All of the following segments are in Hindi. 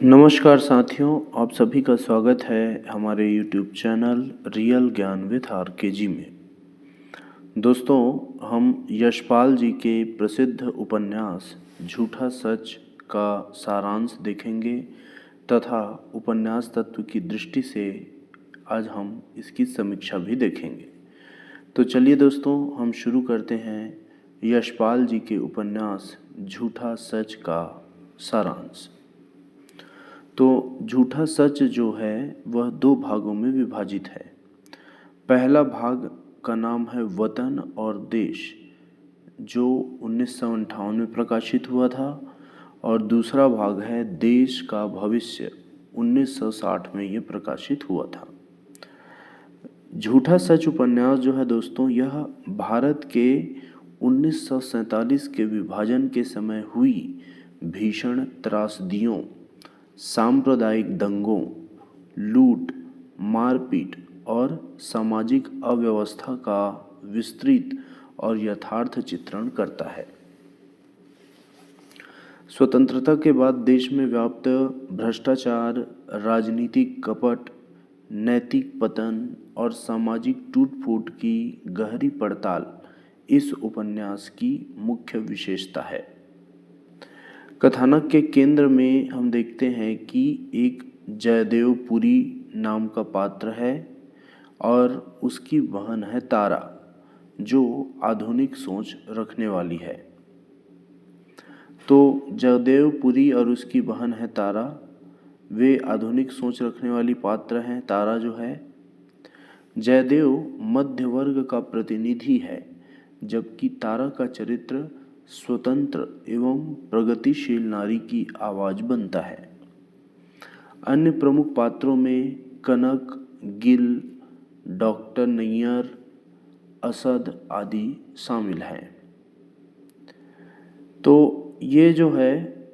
नमस्कार साथियों, आप सभी का स्वागत है हमारे YouTube चैनल रियल ज्ञान विद RKG में। दोस्तों, हम यशपाल जी के प्रसिद्ध उपन्यास झूठा सच का सारांश देखेंगे तथा उपन्यास तत्व की दृष्टि से आज हम इसकी समीक्षा भी देखेंगे। तो चलिए दोस्तों, हम शुरू करते हैं यशपाल जी के उपन्यास झूठा सच का सारांश। तो झूठा सच जो है वह दो भागों में विभाजित है। पहला भाग का नाम है वतन और देश, जो 1958 में प्रकाशित हुआ था, और दूसरा भाग है देश का भविष्य, 1960 में ये प्रकाशित हुआ था। झूठा सच उपन्यास जो है दोस्तों, यह भारत के 1947 के विभाजन के समय हुई भीषण त्रासदियों, सांप्रदायिक दंगों, लूट, मारपीट और सामाजिक अव्यवस्था का विस्तृत और यथार्थ चित्रण करता है। स्वतंत्रता के बाद देश में व्याप्त भ्रष्टाचार, राजनीतिक कपट, नैतिक पतन और सामाजिक टूट-फूट की गहरी पड़ताल इस उपन्यास की मुख्य विशेषता है। कथानक के केंद्र में हम देखते हैं कि एक जयदेव पुरी नाम का पात्र है और उसकी बहन है तारा, जो आधुनिक सोच रखने वाली है। तो जयदेव पुरी और उसकी बहन है तारा, वे आधुनिक सोच रखने वाली पात्र हैं। तारा जो है, जयदेव मध्य वर्ग का प्रतिनिधि है, जबकि तारा का चरित्र स्वतंत्र एवं प्रगतिशील नारी की आवाज बनता है। अन्य प्रमुख पात्रों में कनक, गिल, डॉक्टर नैयर, असद आदि शामिल हैं। तो ये जो है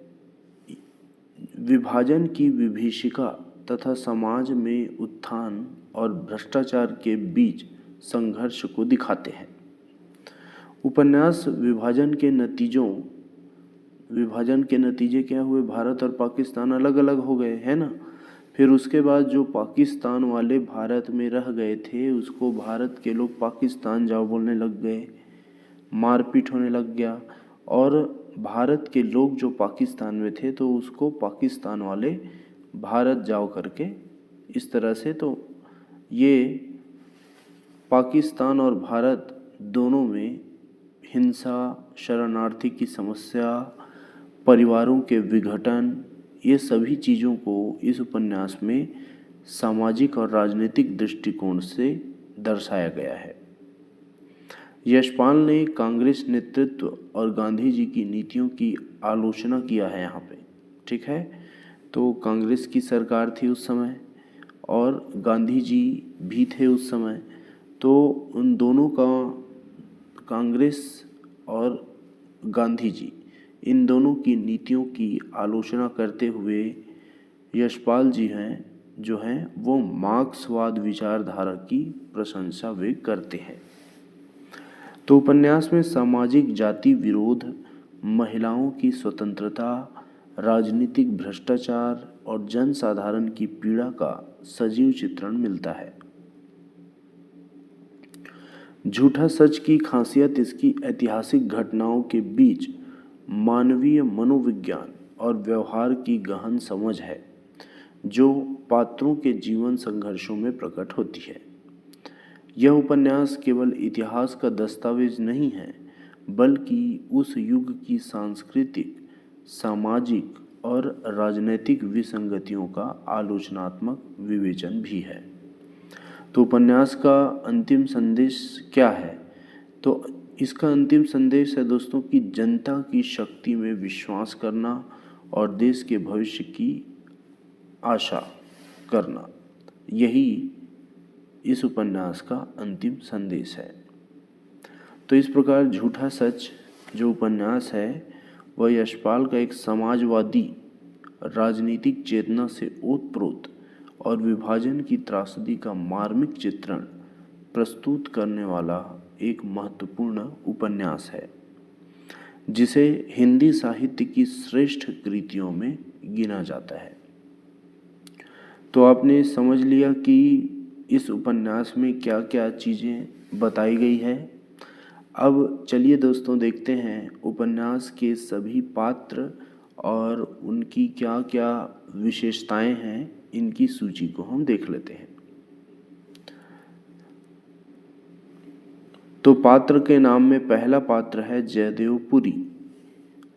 विभाजन की विभीषिका तथा समाज में उत्थान और भ्रष्टाचार के बीच संघर्ष को दिखाते हैं। उपन्यास विभाजन के नतीजे क्या हुए? भारत और पाकिस्तान अलग अलग हो गए, है ना। फिर उसके बाद जो पाकिस्तान वाले भारत में रह गए थे, उसको भारत के लोग पाकिस्तान जाओ बोलने लग गए, मारपीट होने लग गया, और भारत के लोग जो पाकिस्तान में थे तो उसको पाकिस्तान वाले भारत जाओ करके, इस तरह से। तो ये पाकिस्तान और भारत दोनों में हिंसा, शरणार्थी की समस्या, परिवारों के विघटन, ये सभी चीज़ों को इस उपन्यास में सामाजिक और राजनीतिक दृष्टिकोण से दर्शाया गया है। यशपाल ने कांग्रेस नेतृत्व और गांधी जी की नीतियों की आलोचना किया है यहाँ पे, ठीक है। तो कांग्रेस की सरकार थी उस समय और गांधी जी भी थे उस समय, तो उन दोनों का, कांग्रेस और गांधी जी, इन दोनों की नीतियों की आलोचना करते हुए यशपाल जी जो हैं वो मार्क्सवाद विचारधारा की प्रशंसा वे करते हैं। तो उपन्यास में सामाजिक जाति विरोध, महिलाओं की स्वतंत्रता, राजनीतिक भ्रष्टाचार और जनसाधारण की पीड़ा का सजीव चित्रण मिलता है। झूठा सच की खासियत इसकी ऐतिहासिक घटनाओं के बीच मानवीय मनोविज्ञान और व्यवहार की गहन समझ है, जो पात्रों के जीवन संघर्षों में प्रकट होती है। यह उपन्यास केवल इतिहास का दस्तावेज नहीं है, बल्कि उस युग की सांस्कृतिक, सामाजिक और राजनैतिक विसंगतियों का आलोचनात्मक विवेचन भी है। तो उपन्यास का अंतिम संदेश क्या है? तो इसका अंतिम संदेश है दोस्तों कि जनता की शक्ति में विश्वास करना और देश के भविष्य की आशा करना, यही इस उपन्यास का अंतिम संदेश है। तो इस प्रकार झूठा सच जो उपन्यास है वह यशपाल का एक समाजवादी, राजनीतिक चेतना से ओतप्रोत और विभाजन की त्रासदी का मार्मिक चित्रण प्रस्तुत करने वाला एक महत्वपूर्ण उपन्यास है। जिसे हिंदी साहित्य की श्रेष्ठ कृतियों में गिना जाता है। तो आपने समझ लिया कि इस उपन्यास में क्या क्या चीज़ें बताई गई है। अब चलिए दोस्तों देखते हैं उपन्यास के सभी पात्र और उनकी क्या क्या विशेषताएं हैं, इनकी सूची को हम देख लेते हैं। तो पात्र के नाम में पहला पात्र है जयदेवपुरी।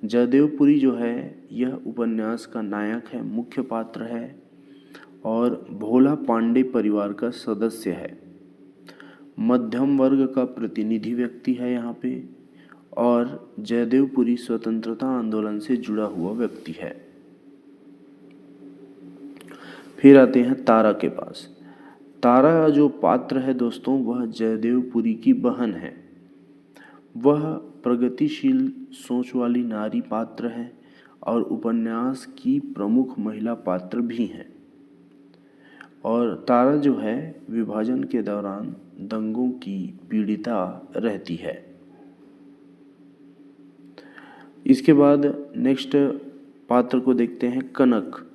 जयदेवपुरी जो है यह उपन्यास का नायक है, मुख्य पात्र है और भोला पांडे परिवार का सदस्य है। मध्यम वर्ग का प्रतिनिधि व्यक्ति है यहाँ पे, और जयदेवपुरी स्वतंत्रता आंदोलन से जुड़ा हुआ व्यक्ति है। फिर आते हैं तारा के पास। तारा जो पात्र है दोस्तों वह जयदेवपुरी की बहन है। वह प्रगतिशील सोच वाली नारी पात्र है और उपन्यास की प्रमुख महिला पात्र भी हैं। और तारा जो है विभाजन के दौरान दंगों की पीड़िता रहती है। इसके बाद नेक्स्ट पात्र को देखते हैं कनक।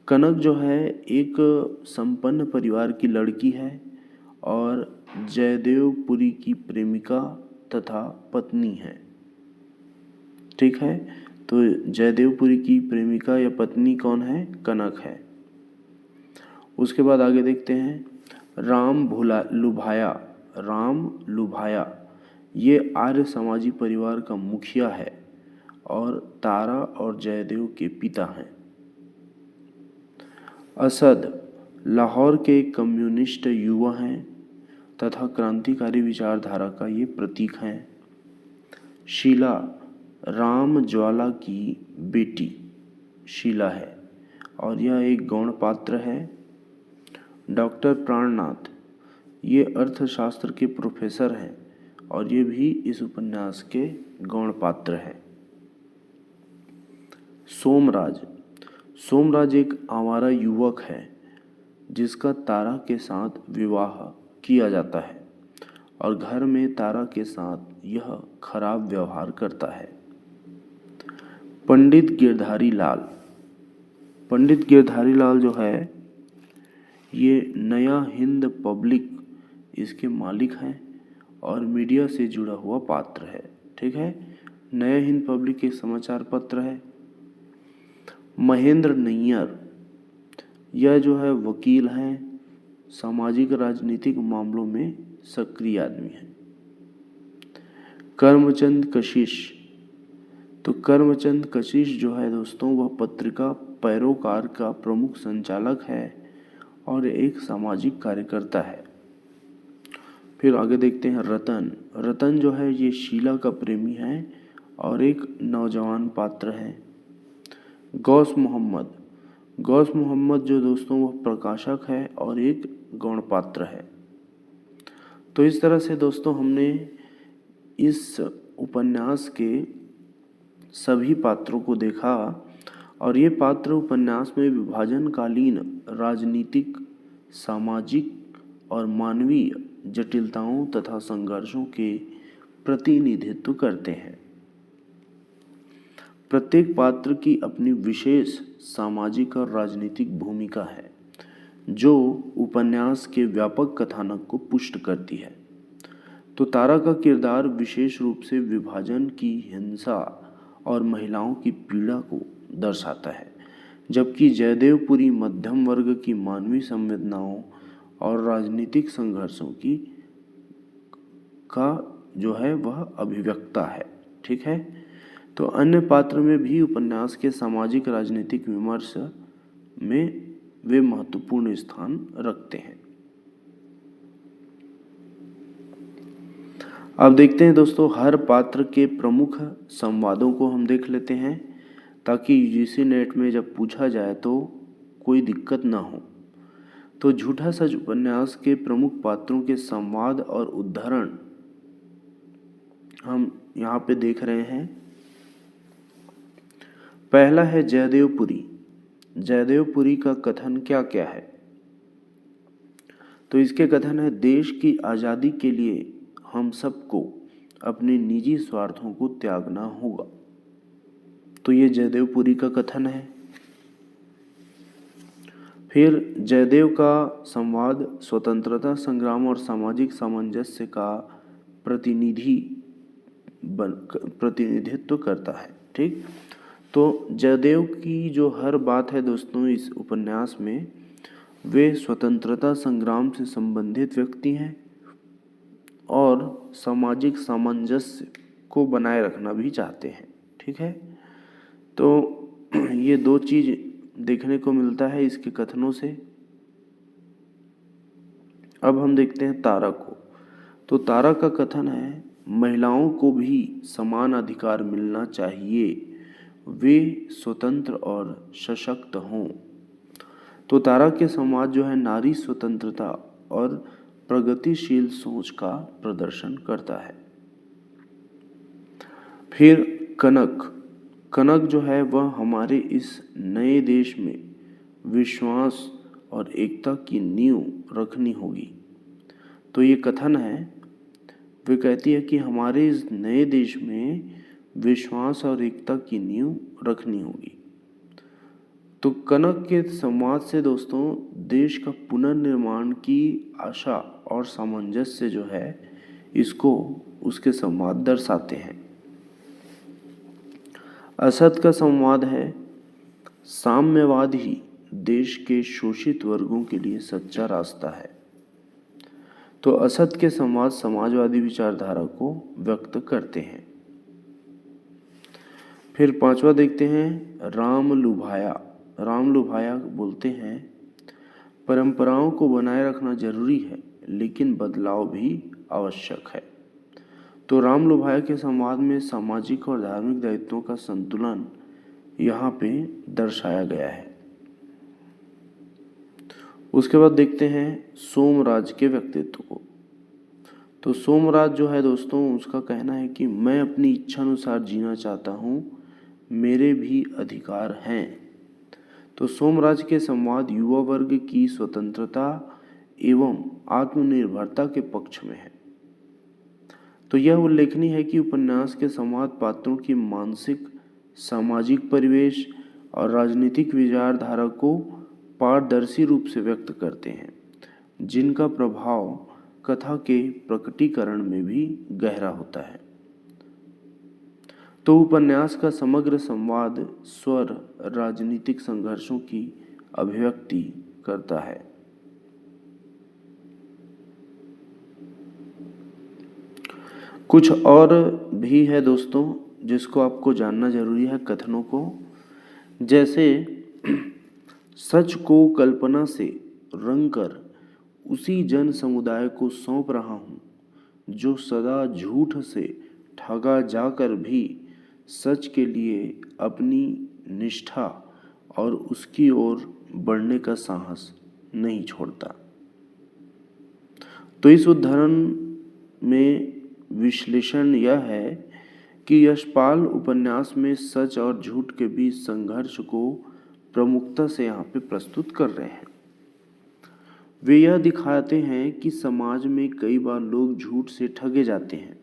कनक जो है एक संपन्न परिवार की लड़की है और जयदेवपुरी की प्रेमिका तथा पत्नी है। ठीक है, तो जयदेवपुरी की प्रेमिका या पत्नी कौन है? कनक है। उसके बाद आगे देखते हैं राम लुभाया ये आर्य समाजी परिवार का मुखिया है और तारा और जयदेव के पिता हैं। असद लाहौर के कम्युनिस्ट युवा हैं तथा क्रांतिकारी विचारधारा का ये प्रतीक हैं। शीला राम ज्वाला की बेटी शीला है और यह एक गौण पात्र है। डॉक्टर प्राणनाथ ये अर्थशास्त्र के प्रोफेसर हैं और ये भी इस उपन्यास के गौण पात्र हैं। सोमराज एक आवारा युवक है जिसका तारा के साथ विवाह किया जाता है और घर में तारा के साथ यह खराब व्यवहार करता है। पंडित गिरधारी लाल जो है ये नया हिंद पब्लिक इसके मालिक हैं और मीडिया से जुड़ा हुआ पात्र है। ठीक है, नया हिंद पब्लिक एक समाचार पत्र है। महेंद्र नैयर यह जो है वकील हैं, सामाजिक राजनीतिक मामलों में सक्रिय आदमी है। करमचंद कशिश जो है दोस्तों वह पत्रिका पैरोकार का प्रमुख संचालक है और एक सामाजिक कार्यकर्ता है। फिर आगे देखते हैं रतन जो है ये शीला का प्रेमी है और एक नौजवान पात्र है। गौस मोहम्मद जो दोस्तों वह प्रकाशक है और एक गौण पात्र है। तो इस तरह से दोस्तों हमने इस उपन्यास के सभी पात्रों को देखा और ये पात्र उपन्यास में विभाजनकालीन राजनीतिक, सामाजिक और मानवीय जटिलताओं तथा संघर्षों के प्रतिनिधित्व करते हैं। प्रत्येक पात्र की अपनी विशेष सामाजिक और राजनीतिक भूमिका है जो उपन्यास के व्यापक कथानक को पुष्ट करती है। तो तारा का किरदार विशेष रूप से विभाजन की हिंसा और महिलाओं की पीड़ा को दर्शाता है, जबकि जयदेवपुरी मध्यम वर्ग की मानवीय संवेदनाओं और राजनीतिक संघर्षों का जो है वह अभिव्यक्ता है। ठीक है, तो अन्य पात्र में भी उपन्यास के सामाजिक राजनीतिक विमर्श में वे महत्वपूर्ण स्थान रखते हैं। अब देखते हैं दोस्तों हर पात्र के प्रमुख संवादों को हम देख लेते हैं ताकि यूजीसी नेट में जब पूछा जाए तो कोई दिक्कत ना हो। तो झूठा सच उपन्यास के प्रमुख पात्रों के संवाद और उदाहरण हम यहाँ पे देख रहे हैं। पहला है जयदेवपुरी का कथन क्या क्या है? तो इसके कथन है, देश की आज़ादी के लिए हम सबको अपने निजी स्वार्थों को त्यागना होगा। तो ये जयदेवपुरी का कथन है। फिर जयदेव का संवाद स्वतंत्रता संग्राम और सामाजिक सामंजस्य का प्रतिनिधित्व करता है। ठीक, तो जयदेव की जो हर बात है दोस्तों इस उपन्यास में, वे स्वतंत्रता संग्राम से संबंधित व्यक्ति हैं और सामाजिक सामंजस्य को बनाए रखना भी चाहते हैं। ठीक है, तो ये दो चीज देखने को मिलता है इसके कथनों से। अब हम देखते हैं तारा को। तो तारा का कथन है, महिलाओं को भी समान अधिकार मिलना चाहिए, वे स्वतंत्र और सशक्त हों। तो तारा के संवाद जो है नारी स्वतंत्रता और प्रगतिशील सोच का प्रदर्शन करता है। फिर कनक जो है वह हमारे इस नए देश में विश्वास और एकता की नींव रखनी होगी। तो ये कथन है, वे कहती है कि हमारे इस नए देश में विश्वास और एकता की नींव रखनी होगी। तो कनक के संवाद से दोस्तों देश का पुनर्निर्माण की आशा और सामंजस्य जो है इसको उसके संवाद दर्शाते हैं। असद का संवाद है, साम्यवाद ही देश के शोषित वर्गों के लिए सच्चा रास्ता है। तो असद के संवाद समाजवादी विचारधारा को व्यक्त करते हैं। फिर पांचवा देखते हैं, राम लुभाया बोलते हैं, परंपराओं को बनाए रखना जरूरी है लेकिन बदलाव भी आवश्यक है। तो राम लुभाया के संवाद में सामाजिक और धार्मिक दायित्वों का संतुलन यहाँ पे दर्शाया गया है। उसके बाद देखते हैं सोमराज के व्यक्तित्व को। तो सोमराज जो है दोस्तों उसका कहना है कि मैं अपनी इच्छा अनुसार जीना चाहता हूँ, मेरे भी अधिकार हैं। तो सोमराज के संवाद युवा वर्ग की स्वतंत्रता एवं आत्मनिर्भरता के पक्ष में है। तो यह उल्लेखनीय है कि उपन्यास के संवाद पात्रों की मानसिक, सामाजिक परिवेश और राजनीतिक विचारधारा को पारदर्शी रूप से व्यक्त करते हैं, जिनका प्रभाव कथा के प्रकटीकरण में भी गहरा होता है। तो उपन्यास का समग्र संवाद स्वर राजनीतिक संघर्षों की अभिव्यक्ति करता है। कुछ और भी है दोस्तों जिसको आपको जानना जरूरी है कथनों को, जैसे सच को कल्पना से रंगकर उसी जन समुदाय को सौंप रहा हूँ जो सदा झूठ से ठगा जाकर भी सच के लिए अपनी निष्ठा और उसकी ओर बढ़ने का साहस नहीं छोड़ता। तो इस उदाहरण में विश्लेषण यह है कि यशपाल उपन्यास में सच और झूठ के बीच संघर्ष को प्रमुखता से यहाँ पे प्रस्तुत कर रहे हैं। वे यह दिखाते हैं कि समाज में कई बार लोग झूठ से ठगे जाते हैं,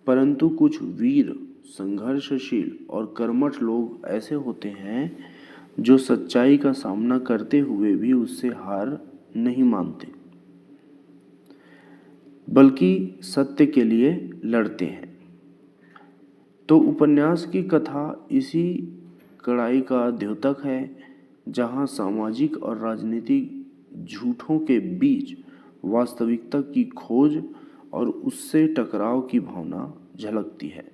परंतु कुछ वीर, संघर्षशील और कर्मठ लोग ऐसे होते हैं जो सच्चाई का सामना करते हुए भी उससे हार नहीं मानते, बल्कि सत्य के लिए लड़ते हैं। तो उपन्यास की कथा इसी कड़ाई का द्योतक है, जहां सामाजिक और राजनीतिक झूठों के बीच वास्तविकता की खोज और उससे टकराव की भावना झलकती है।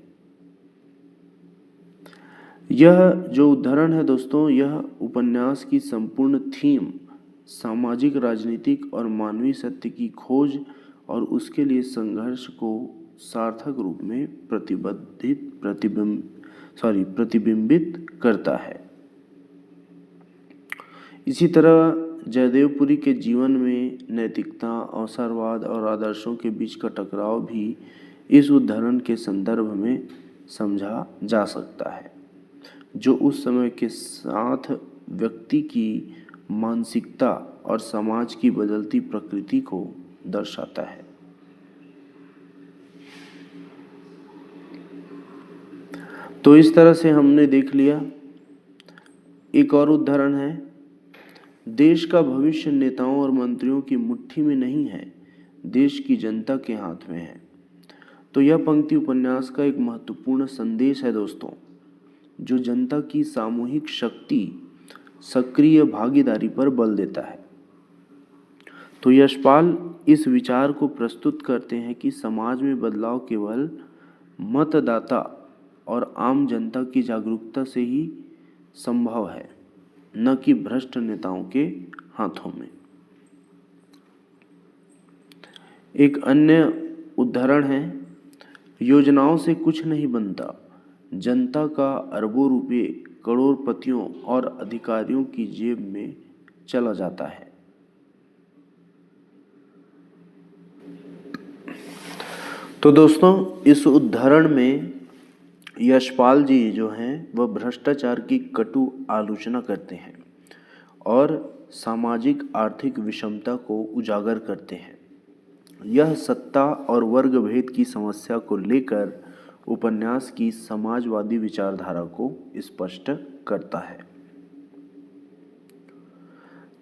यह जो उदाहरण है दोस्तों, यह उपन्यास की संपूर्ण थीम सामाजिक, राजनीतिक और मानवीय सत्य की खोज और उसके लिए संघर्ष को सार्थक रूप में प्रतिबिंबित करता है। इसी तरह जयदेवपुरी के जीवन में नैतिकता, अवसरवाद और आदर्शों के बीच का टकराव भी इस उदाहरण के संदर्भ में समझा जा सकता है, जो उस समय के साथ व्यक्ति की मानसिकता और समाज की बदलती प्रकृति को दर्शाता है। तो इस तरह से हमने देख लिया। एक और उदाहरण है, देश का भविष्य नेताओं और मंत्रियों की मुट्ठी में नहीं है, देश की जनता के हाथ में है। तो यह पंक्ति उपन्यास का एक महत्वपूर्ण संदेश है दोस्तों, जो जनता की सामूहिक शक्ति, सक्रिय भागीदारी पर बल देता है। तो यशपाल इस विचार को प्रस्तुत करते हैं कि समाज में बदलाव केवल मतदाता और आम जनता की जागरूकता से ही संभव है, न कि भ्रष्ट नेताओं के हाथों में। एक अन्य उदाहरण है, योजनाओं से कुछ नहीं बनता, जनता का अरबों रुपये करोड़पतियों और अधिकारियों की जेब में चला जाता है। तो दोस्तों, इस उदाहरण में यशपाल जी जो हैं वह भ्रष्टाचार की कटु आलोचना करते हैं और सामाजिक आर्थिक विषमता को उजागर करते हैं। यह सत्ता और वर्ग भेद की समस्या को लेकर उपन्यास की समाजवादी विचारधारा को स्पष्ट करता है।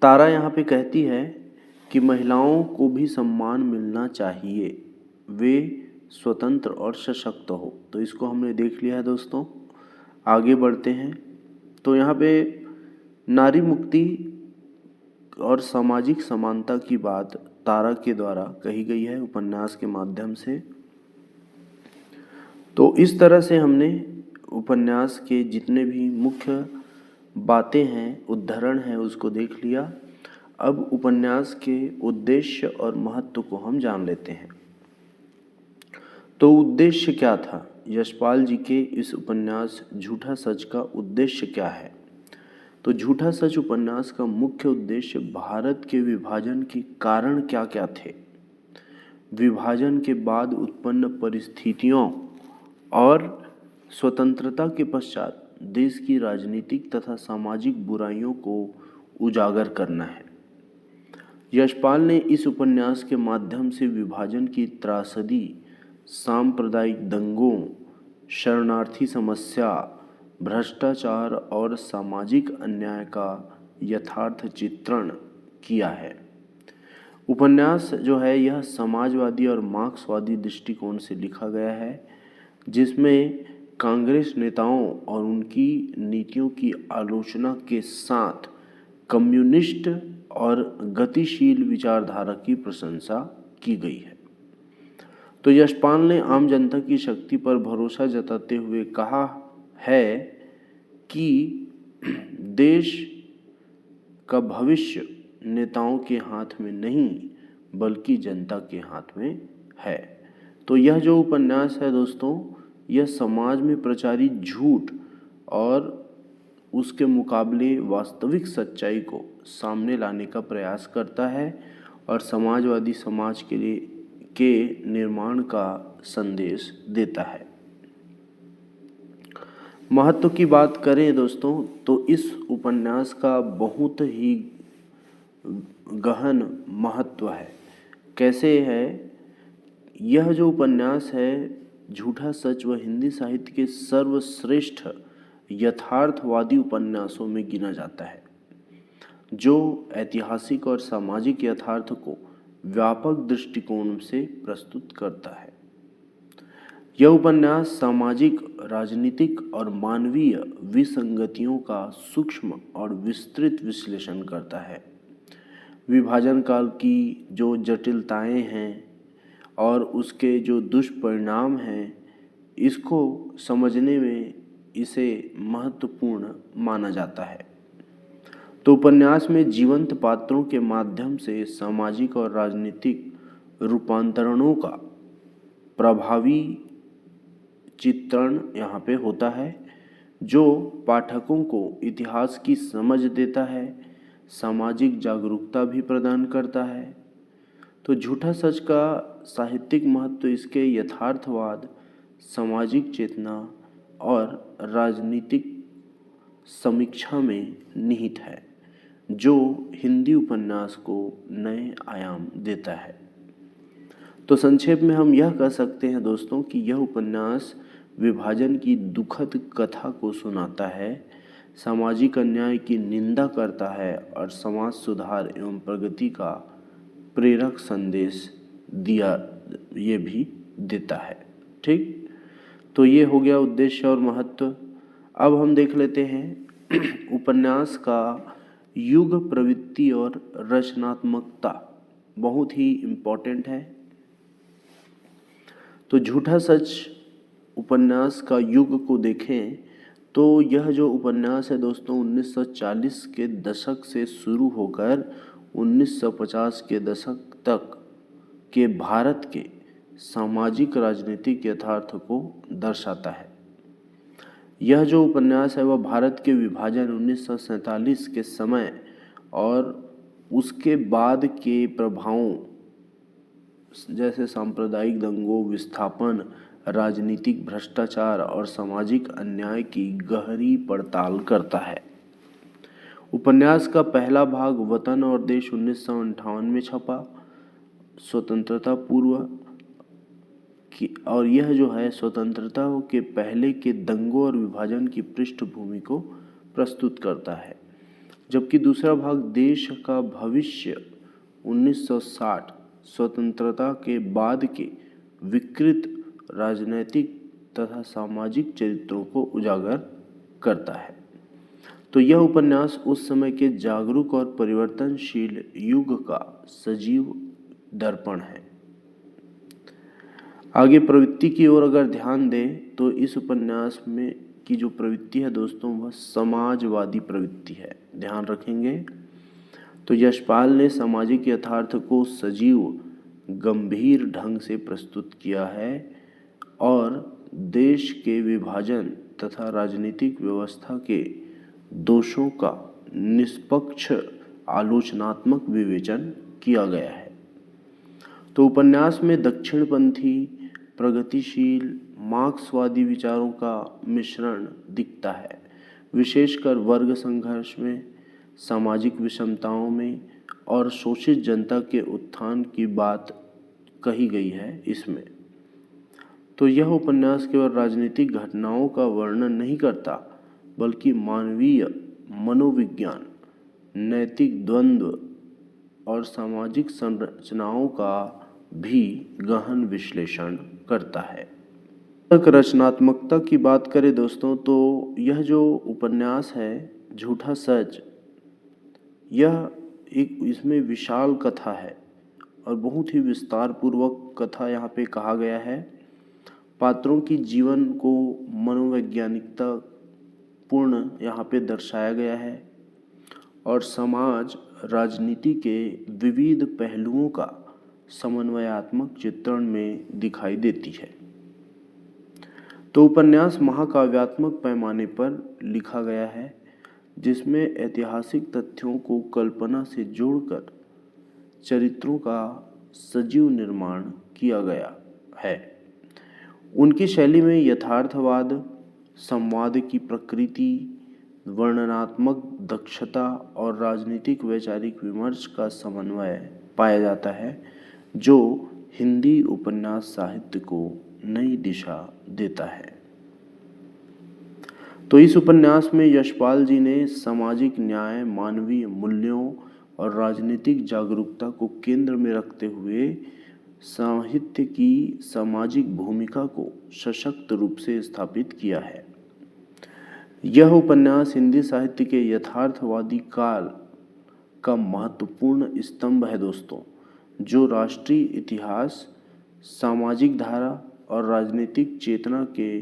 तारा यहाँ पे कहती है कि महिलाओं को भी सम्मान मिलना चाहिए, वे स्वतंत्र और सशक्त हो। तो इसको हमने देख लिया है दोस्तों। आगे बढ़ते हैं। तो यहाँ पे नारी मुक्ति और सामाजिक समानता की बात तारा के द्वारा कही गई है उपन्यास के माध्यम से। तो इस तरह से हमने उपन्यास के जितने भी मुख्य बातें हैं, उदाहरण हैं, उसको देख लिया। अब उपन्यास के उद्देश्य और महत्व को हम जान लेते हैं। तो उद्देश्य क्या था? यशपाल जी के इस उपन्यास झूठा सच का उद्देश्य क्या है? तो झूठा सच उपन्यास का मुख्य उद्देश्य भारत के विभाजन के कारण क्या क्या थे, विभाजन के बाद उत्पन्न परिस्थितियों और स्वतंत्रता के पश्चात देश की राजनीतिक तथा सामाजिक बुराइयों को उजागर करना है। यशपाल ने इस उपन्यास के माध्यम से विभाजन की त्रासदी, सांप्रदायिक दंगों, शरणार्थी समस्या, भ्रष्टाचार और सामाजिक अन्याय का यथार्थ चित्रण किया है। उपन्यास जो है यह समाजवादी और मार्क्सवादी दृष्टिकोण से लिखा गया है, जिसमें कांग्रेस नेताओं और उनकी नीतियों की आलोचना के साथ कम्युनिस्ट और गतिशील विचारधारा की प्रशंसा की गई है। तो यशपाल ने आम जनता की शक्ति पर भरोसा जताते हुए कहा है कि देश का भविष्य नेताओं के हाथ में नहीं बल्कि जनता के हाथ में है। तो यह जो उपन्यास है दोस्तों, यह समाज में प्रचारित झूठ और उसके मुकाबले वास्तविक सच्चाई को सामने लाने का प्रयास करता है और समाजवादी समाज के निर्माण का संदेश देता है। महत्व की बात करें दोस्तों, तो इस उपन्यास का बहुत ही गहन महत्व है। कैसे है? यह जो उपन्यास है झूठा सच, वह हिंदी साहित्य के सर्वश्रेष्ठ यथार्थवादी उपन्यासों में गिना जाता है, जो ऐतिहासिक और सामाजिक यथार्थ को व्यापक दृष्टिकोण से प्रस्तुत करता है। यह उपन्यास सामाजिक, राजनीतिक और मानवीय विसंगतियों का सूक्ष्म और विस्तृत विश्लेषण करता है। विभाजन काल की जो जटिलताएं हैं और उसके जो दुष्परिणाम हैं, इसको समझने में इसे महत्वपूर्ण माना जाता है। तो उपन्यास में जीवंत पात्रों के माध्यम से सामाजिक और राजनीतिक रूपांतरणों का प्रभावी चित्रण यहाँ पे होता है, जो पाठकों को इतिहास की समझ देता है, सामाजिक जागरूकता भी प्रदान करता है। तो झूठा सच का साहित्यिक महत्व इसके यथार्थवाद, सामाजिक चेतना और राजनीतिक समीक्षा में निहित है, जो हिंदी उपन्यास को नए आयाम देता है। तो संक्षेप में हम यह कह सकते हैं दोस्तों कि यह उपन्यास विभाजन की दुखद कथा को सुनाता है, सामाजिक अन्याय की निंदा करता है और समाज सुधार एवं प्रगति का प्रेरक संदेश ये भी देता है। ठीक, तो ये हो गया उद्देश्य और महत्व। अब हम देख लेते हैं उपन्यास का युग, प्रवृत्ति और रचनात्मकता, बहुत ही इम्पोर्टेंट है। तो झूठा सच उपन्यास का युग को देखें तो यह जो उपन्यास है दोस्तों 1940 के दशक से शुरू होकर 1950 के दशक तक के भारत के सामाजिक राजनीतिक यथार्थ को दर्शाता है। यह जो उपन्यास है वह भारत के विभाजन 1947 के समय और उसके बाद के प्रभावों जैसे सांप्रदायिक दंगों, विस्थापन, राजनीतिक भ्रष्टाचार और सामाजिक अन्याय की गहरी पड़ताल करता है। उपन्यास का पहला भाग वतन और देश 1958 में छपा, स्वतंत्रता पूर्व की, और यह जो है स्वतंत्रता के पहले के दंगों और विभाजन की पृष्ठभूमि को प्रस्तुत करता है। जबकि दूसरा भाग देश का भविष्य 1960 स्वतंत्रता के बाद के विकृत राजनैतिक तथा सामाजिक चरित्रों को उजागर करता है। तो यह उपन्यास उस समय के जागरूक और परिवर्तनशील युग का सजीव दर्पण है। आगे प्रवृत्ति की ओर अगर ध्यान दें तो इस उपन्यास में की जो प्रवृत्ति है दोस्तों वह समाजवादी प्रवृत्ति है, ध्यान रखेंगे। तो यशपाल ने सामाजिक यथार्थ को सजीव गंभीर ढंग से प्रस्तुत किया है और देश के विभाजन तथा राजनीतिक व्यवस्था के दोषों का निष्पक्ष आलोचनात्मक विवेचन किया गया है। तो उपन्यास में दक्षिणपंथी, प्रगतिशील, मार्क्सवादी विचारों का मिश्रण दिखता है, विशेषकर वर्ग संघर्ष में, सामाजिक विषमताओं में और शोषित जनता के उत्थान की बात कही गई है इसमें। तो यह उपन्यास केवल राजनीतिक घटनाओं का वर्णन नहीं करता बल्कि मानवीय मनोविज्ञान, नैतिक द्वंद्व और सामाजिक संरचनाओं का भी गहन विश्लेषण करता है। रचनात्मकता की बात करें दोस्तों तो यह जो उपन्यास है झूठा सच, यह एक इसमें विशाल कथा है और बहुत ही विस्तार पूर्वक कथा यहाँ पे कहा गया है। पात्रों की जीवन को मनोवैज्ञानिकता पूर्ण यहाँ पे दर्शाया गया है और समाज राजनीति के विविध पहलुओं का समन्वयात्मक चित्रण में दिखाई देती है। तो उपन्यास महाकाव्यात्मक पैमाने पर लिखा गया है जिसमें ऐतिहासिक तथ्यों को कल्पना से जोड़कर चरित्रों का सजीव निर्माण किया गया है। उनकी शैली में यथार्थवाद, संवाद की प्रकृति, वर्णनात्मक दक्षता और राजनीतिक वैचारिक विमर्श का समन्वय पाया जाता है जो हिंदी उपन्यास साहित्य को नई दिशा देता है। तो इस उपन्यास में यशपाल जी ने सामाजिक न्याय, मानवीय मूल्यों और राजनीतिक जागरूकता को केंद्र में रखते हुए साहित्य की सामाजिक भूमिका को सशक्त रूप से स्थापित किया है। यह उपन्यास हिंदी साहित्य के यथार्थवादी काल का महत्वपूर्ण स्तंभ है दोस्तों, जो राष्ट्रीय इतिहास, सामाजिक धारा और राजनीतिक चेतना के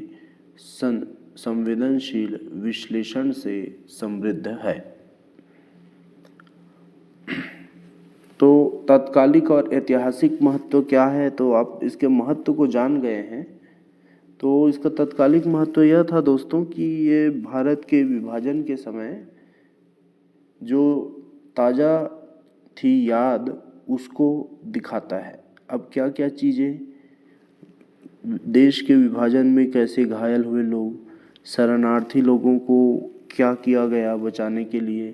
संवेदनशील विश्लेषण से समृद्ध है। तो तात्कालिक और ऐतिहासिक महत्व क्या है, तो आप इसके महत्व को जान गए हैं। तो इसका तात्कालिक महत्व यह था दोस्तों कि ये भारत के विभाजन के समय जो ताज़ा थी याद उसको दिखाता है। अब क्या क्या चीज़ें देश के विभाजन में कैसे घायल हुए लोग, शरणार्थी लोगों को क्या किया गया बचाने के लिए,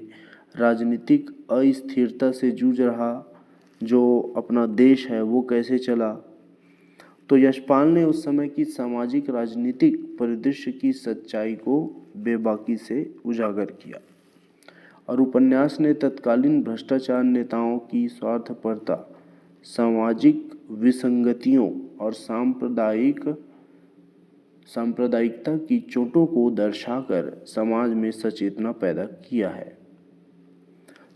राजनीतिक अस्थिरता से जूझ रहा जो अपना देश है वो कैसे चला। तो यशपाल ने उस समय की सामाजिक राजनीतिक परिदृश्य की सच्चाई को बेबाकी से उजागर किया और उपन्यास ने तत्कालीन भ्रष्टाचार, नेताओं की स्वार्थपरता, सामाजिक विसंगतियों और सांप्रदायिकता की चोटों को दर्शाकर समाज में सचेतना पैदा किया है।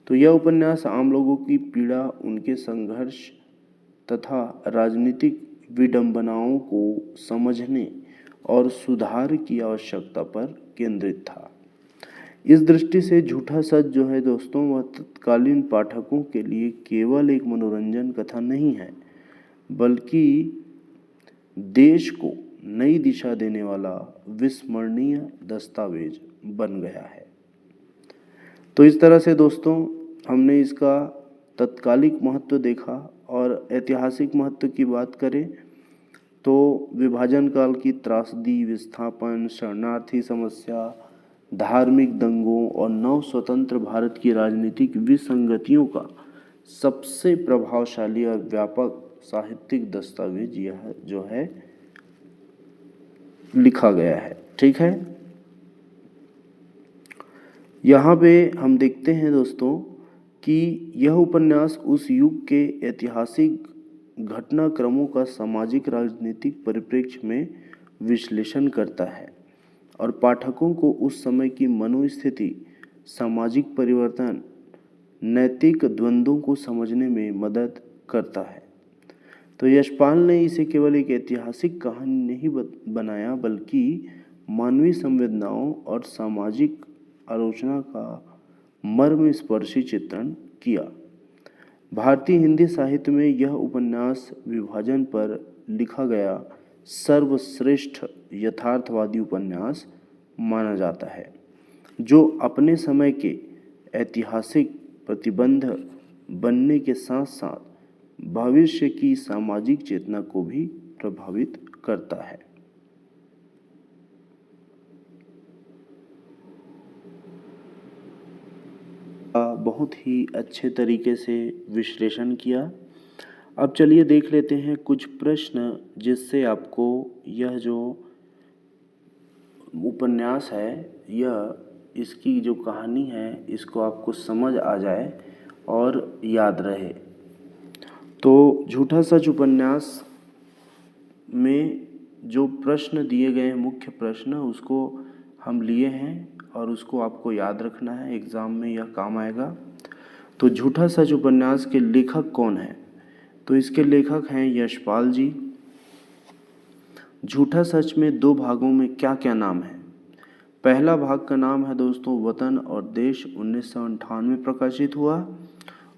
तो यह उपन्यास आम लोगों की पीड़ा, उनके संघर्ष तथा राजनीतिक विडंबनाओं को समझने और सुधार की आवश्यकता पर केंद्रित था। इस दृष्टि से झूठा सच जो है दोस्तों, वह तत्कालीन पाठकों के लिए केवल एक मनोरंजन कथा नहीं है, बल्कि देश को नई दिशा देने वाला विस्मरणीय दस्तावेज बन गया है। तो इस तरह से दोस्तों हमने इसका तत्कालिक महत्व देखा और ऐतिहासिक महत्व की बात करें तो विभाजन काल की त्रासदी, विस्थापन, शरणार्थी समस्या, धार्मिक दंगों और नव स्वतंत्र भारत की राजनीतिक विसंगतियों का सबसे प्रभावशाली और व्यापक साहित्यिक दस्तावेज यह जो है लिखा गया है। ठीक है, यहाँ पे हम देखते हैं दोस्तों कि यह उपन्यास उस युग के ऐतिहासिक घटनाक्रमों का सामाजिक राजनीतिक परिप्रेक्ष्य में विश्लेषण करता है और पाठकों को उस समय की मनोस्थिति, सामाजिक परिवर्तन, नैतिक द्वंद्वों को समझने में मदद करता है। तो यशपाल ने इसे केवल एक ऐतिहासिक कहानी नहीं बनाया, बल्कि मानवीय संवेदनाओं और सामाजिक आलोचना का मर्मस्पर्शी चित्रण किया। भारतीय हिंदी साहित्य में यह उपन्यास विभाजन पर लिखा गया सर्वश्रेष्ठ यथार्थवादी उपन्यास माना जाता है, जो अपने समय के ऐतिहासिक प्रतिबंध बनने के साथ साथ भविष्य की सामाजिक चेतना को भी प्रभावित करता है। बहुत ही अच्छे तरीके से विश्लेषण किया। अब चलिए देख लेते हैं कुछ प्रश्न जिससे आपको यह जो उपन्यास है, यह इसकी जो कहानी है इसको आपको समझ आ जाए और याद रहे। तो झूठा सच उपन्यास में जो प्रश्न दिए गए हैं, मुख्य प्रश्न, उसको हम लिए हैं और उसको आपको याद रखना है, एग्ज़ाम में यह काम आएगा। तो झूठा सच उपन्यास के लेखक कौन है? तो इसके लेखक हैं यशपाल जी। झूठा सच में 2 भागों में क्या क्या नाम है? पहला भाग का नाम है दोस्तों वतन और देश, 1958 में प्रकाशित हुआ,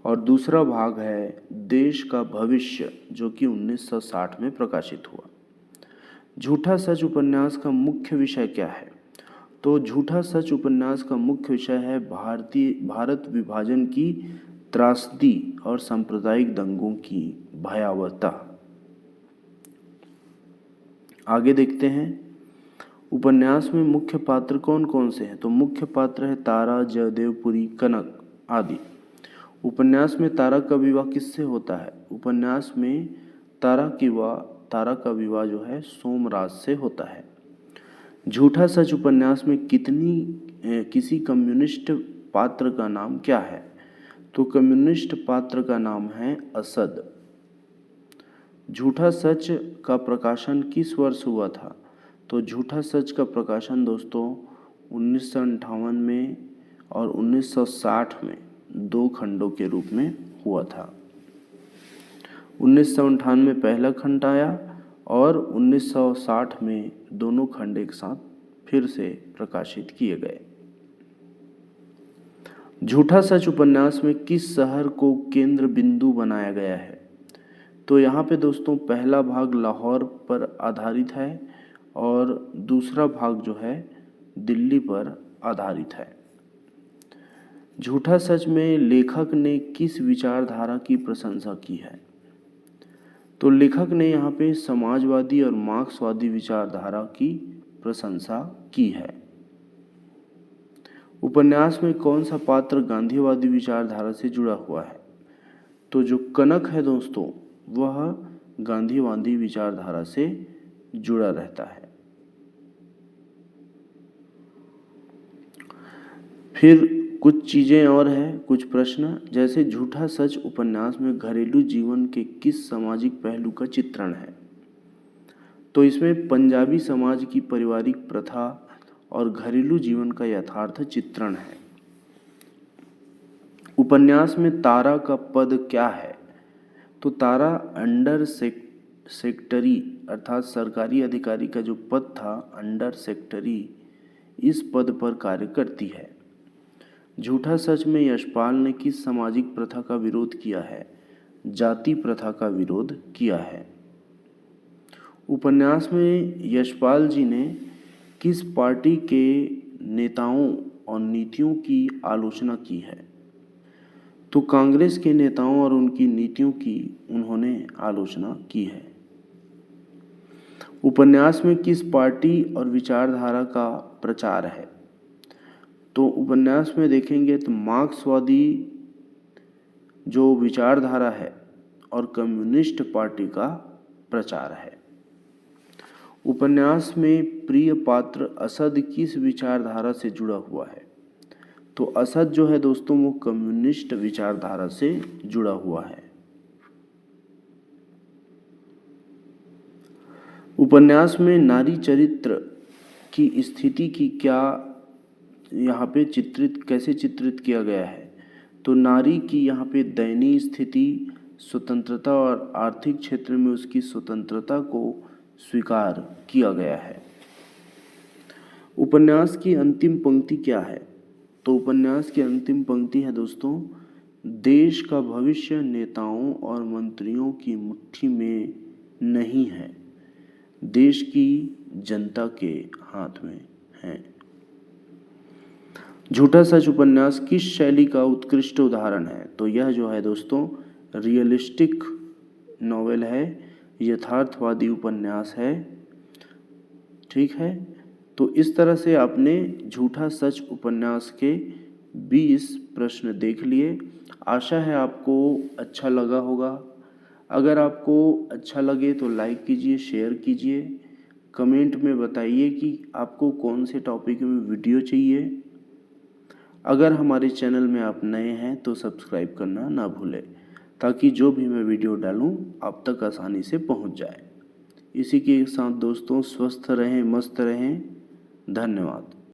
और दूसरा भाग है देश का भविष्य, जो कि 1960 में प्रकाशित हुआ। झूठा सच उपन्यास का मुख्य विषय क्या है? तो झूठा सच उपन्यास का मुख्य विषय है भारत विभाजन की त्रासदी और सांप्रदायिक दंगों की भयावहता। आगे देखते हैं, उपन्यास में मुख्य पात्र कौन कौन से हैं? तो मुख्य पात्र है तारा, जयदेवपुरी, कनक आदि। उपन्यास में तारा का विवाह किससे होता है? उपन्यास में तारा का विवाह जो है सोमराज से होता है। झूठा सच उपन्यास में किसी कम्युनिस्ट पात्र का नाम क्या है? तो कम्युनिस्ट पात्र का नाम है असद। झूठा सच का प्रकाशन किस वर्ष हुआ था? तो झूठा सच का प्रकाशन दोस्तों 1958 में और 1960 में 2 खंडों के रूप में हुआ था। 1958 में पहला खंड आया और 1960 में दोनों खंड एक साथ फिर से प्रकाशित किए गए। झूठा सच उपन्यास में किस शहर को केंद्र बिंदु बनाया गया है? तो यहाँ पे दोस्तों पहला भाग लाहौर पर आधारित है और दूसरा भाग जो है दिल्ली पर आधारित है। झूठा सच में लेखक ने किस विचारधारा की प्रशंसा की है? तो लेखक ने यहाँ पे समाजवादी और मार्क्सवादी विचारधारा की प्रशंसा की है। उपन्यास में कौन सा पात्र गांधीवादी विचारधारा से जुड़ा हुआ है? तो जो कनक है दोस्तों, वह गांधीवादी विचारधारा से जुड़ा रहता है। फिर कुछ चीज़ें और हैं, कुछ प्रश्न, जैसे झूठा सच उपन्यास में घरेलू जीवन के किस सामाजिक पहलू का चित्रण है? तो इसमें पंजाबी समाज की पारिवारिक प्रथा और घरेलू जीवन का यथार्थ चित्रण है। उपन्यास में तारा का पद क्या है? तो तारा अंडर सेक्रेटरी अर्थात सरकारी अधिकारी का जो पद था, अंडर सेक्रेटरी, इस पद पर कार्य करती है। झूठा सच में यशपाल ने किस सामाजिक प्रथा का विरोध किया है? जाति प्रथा का विरोध किया है। उपन्यास में यशपाल जी ने किस पार्टी के नेताओं और नीतियों की आलोचना की है? तो कांग्रेस के नेताओं और उनकी नीतियों की उन्होंने आलोचना की है। उपन्यास में किस पार्टी और विचारधारा का प्रचार है? तो उपन्यास में देखेंगे तो मार्क्सवादी जो विचारधारा है और कम्युनिस्ट पार्टी का प्रचार है। उपन्यास में प्रिय पात्र असद किस विचारधारा से जुड़ा हुआ है? तो असद जो है दोस्तों वो कम्युनिस्ट विचारधारा से जुड़ा हुआ है। उपन्यास में नारी चरित्र की स्थिति की क्या यहाँ पे कैसे चित्रित किया गया है? तो नारी की यहाँ पे दयनीय स्थिति, स्वतंत्रता और आर्थिक क्षेत्र में उसकी स्वतंत्रता को स्वीकार किया गया है। उपन्यास की अंतिम पंक्ति क्या है? तो उपन्यास की अंतिम पंक्ति है दोस्तों, देश का भविष्य नेताओं और मंत्रियों की मुट्ठी में नहीं है, देश की जनता के हाथ में है। झूठा सच उपन्यास किस शैली का उत्कृष्ट उदाहरण है? तो यह जो है दोस्तों रियलिस्टिक नॉवेल है, यथार्थवादी उपन्यास है। ठीक है, तो इस तरह से आपने झूठा सच उपन्यास के 20 प्रश्न देख लिए। आशा है आपको अच्छा लगा होगा। अगर आपको अच्छा लगे तो लाइक कीजिए, शेयर कीजिए, कमेंट में बताइए कि आपको कौन से टॉपिक में वीडियो चाहिए। अगर हमारे चैनल में आप नए हैं तो सब्सक्राइब करना ना भूलें, ताकि जो भी मैं वीडियो डालूं आप तक आसानी से पहुंच जाए। इसी के साथ दोस्तों स्वस्थ रहें, मस्त रहें। धन्यवाद।